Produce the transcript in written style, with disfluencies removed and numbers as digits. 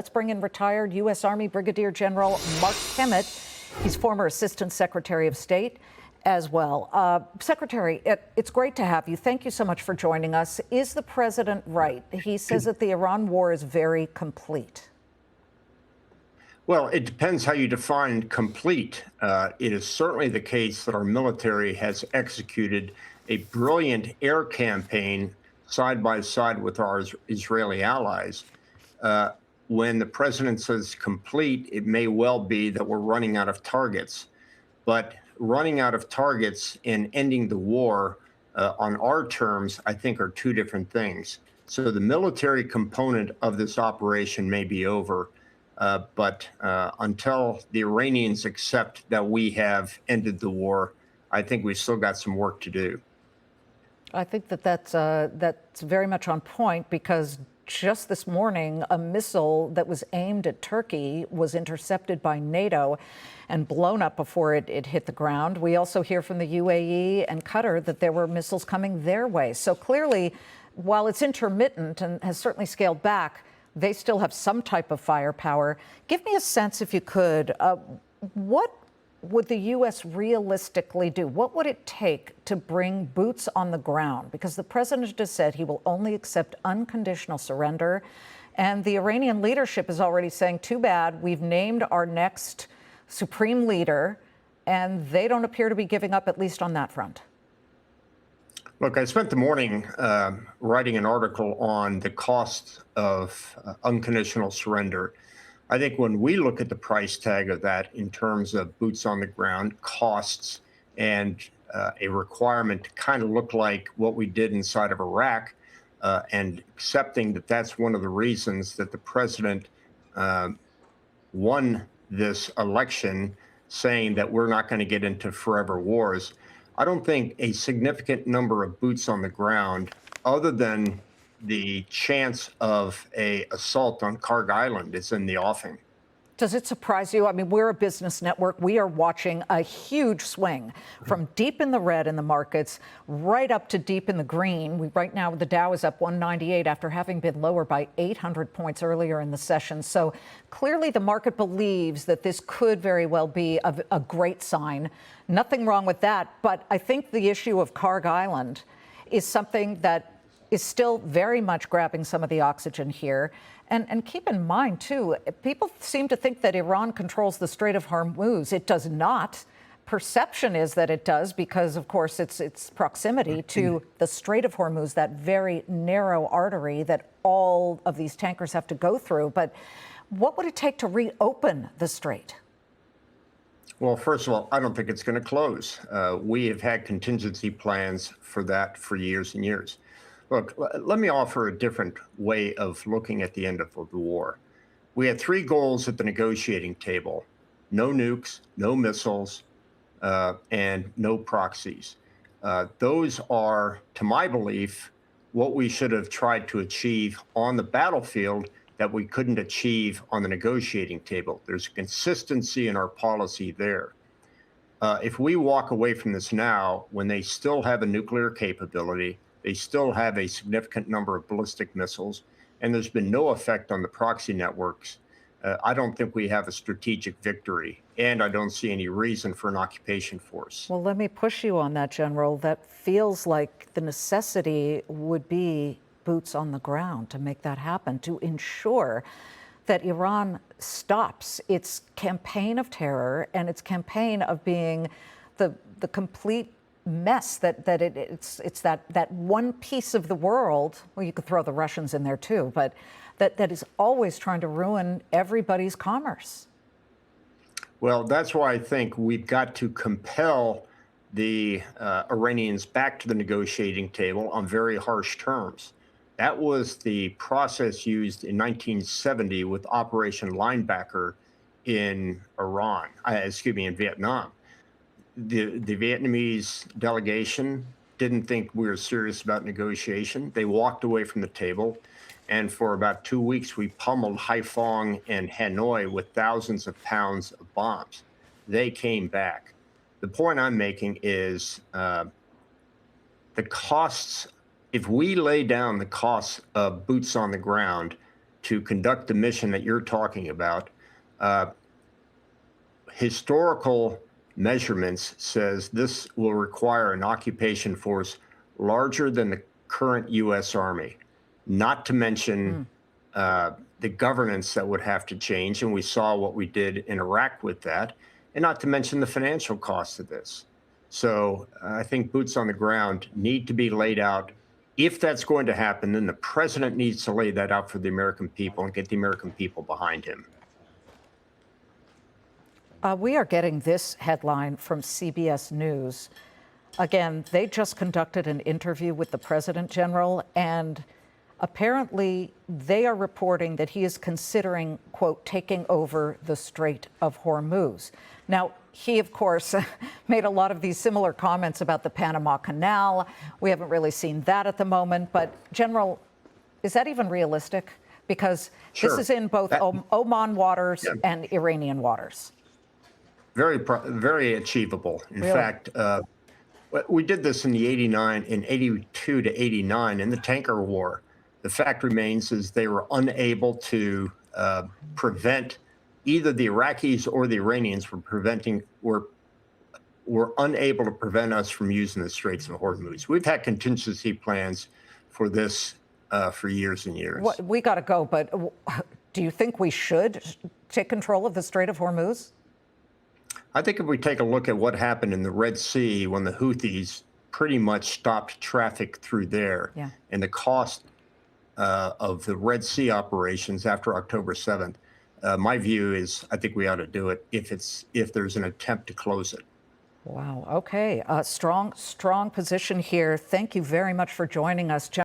Let's bring in retired U.S. Army Brigadier General Mark Kimmitt. He's former Assistant Secretary of State as well. Secretary, it's great to have you. Thank you so much for joining us. Is the president right? He says that the Iran war is very complete. Well, it depends how you define complete. It is certainly the case that our military has executed a brilliant air campaign side by side with our Israeli allies. When the president says complete, it may well be that we're running out of targets. But running out of targets and ending the war on our terms, I think, are two different things. So the military component of this operation may be over. But until the Iranians accept that we have ended the war, I think we've still got some work to do. I think that's very much on point, because just this morning, a missile that was aimed at Turkey was intercepted by NATO and blown up before it hit the ground. We also hear from the UAE and Qatar that there were missiles coming their way. So clearly, while it's intermittent and has certainly scaled back, they still have some type of firepower. Give me a sense, if you could, what would the U.S. realistically do? What would it take to bring boots on the ground? Because the president just said he will only accept unconditional surrender. And the Iranian leadership is already saying, too bad, we've named our next supreme leader, and they don't appear to be giving up, at least on that front. Look, I spent the morning writing an article on the cost of unconditional surrender. I think when we look at the price tag of that in terms of boots on the ground, costs, and a requirement to kind of look like what we did inside of Iraq, and accepting that that's one of the reasons that the president won this election, saying that we're not going to get into forever wars, I don't think a significant number of boots on the ground, other than the chance of an assault on Kharg Island, is in the offing. Does it surprise you? I mean, we're a business network. We are watching a huge swing from deep in the red in the markets right up to deep in the green. Right now, the Dow is up 198 after having been lower by 800 points earlier in the session. So clearly the market believes that this could very well be a great sign. Nothing wrong with that. But I think the issue of Kharg Island is something that is still very much grabbing some of the oxygen here. And keep in mind, too, people seem to think that Iran controls the Strait of Hormuz. It does not. Perception is that it does, because, of course, its proximity to the Strait of Hormuz, that very narrow artery that all of these tankers have to go through. But what would it take to reopen the strait? Well, first of all, I don't think it's going to close. We have had contingency plans for that for years and years. Look, let me offer a different way of looking at the end of the war. We had three goals at the negotiating table: no nukes, no missiles, and no proxies. Those are, to my belief, what we should have tried to achieve on the battlefield that we couldn't achieve on the negotiating table. There's consistency in our policy there. If we walk away from this now, when they still have a nuclear capability, they still have a significant number of ballistic missiles, and there's been no effect on the proxy networks, I don't think we have a strategic victory, and I don't see any reason for an occupation force. Well, let me push you on that, General. That feels like the necessity would be boots on the ground to make that happen, to ensure that Iran stops its campaign of terror and its campaign of being the complete mess it's that one piece of the world. Well, you could throw the Russians in there too, but that is always trying to ruin everybody's commerce. Well, that's why I think we've got to compel the Iranians back to the negotiating table on very harsh terms. That was the process used in 1970 with Operation Linebacker in in Vietnam. The Vietnamese delegation didn't think we were serious about negotiation. They walked away from the table. And for about 2 weeks, we pummeled Haiphong and Hanoi with thousands of pounds of bombs. They came back. The point I'm making is the costs, if we lay down the costs of boots on the ground, to conduct the mission that you're talking about, historical measurements says this will require an occupation force larger than the current U.S. Army, not to mention the governance that would have to change. And we saw what we did in Iraq with that, and not to mention the financial costs of this. So I think boots on the ground need to be laid out. If that's going to happen, then the president needs to lay that out for the American people and get the American people behind him. We are getting this headline from CBS News. Again, they just conducted an interview with the President General, and apparently they are reporting that he is considering, quote, taking over the Strait of Hormuz. Now, he, of course, made a lot of these similar comments about the Panama Canal. We haven't really seen that at the moment. But, General, is that even realistic? Because this is in both Oman waters and Iranian waters. Very achievable. In Really? fact, we did this in 82 to 89 in the tanker war. The fact remains is they were unable to prevent either the Iraqis or the Iranians from were unable to prevent us from using the Straits of Hormuz. We've had contingency plans for this for years and years. We got to go, but do you think we should take control of the Strait of Hormuz? I think if we take a look at what happened in the Red Sea when the Houthis pretty much stopped traffic through there, and the cost of the Red Sea operations after October 7th, my view is I think we ought to do it if there's an attempt to close it. Wow. Okay. Strong position here. Thank you very much for joining us.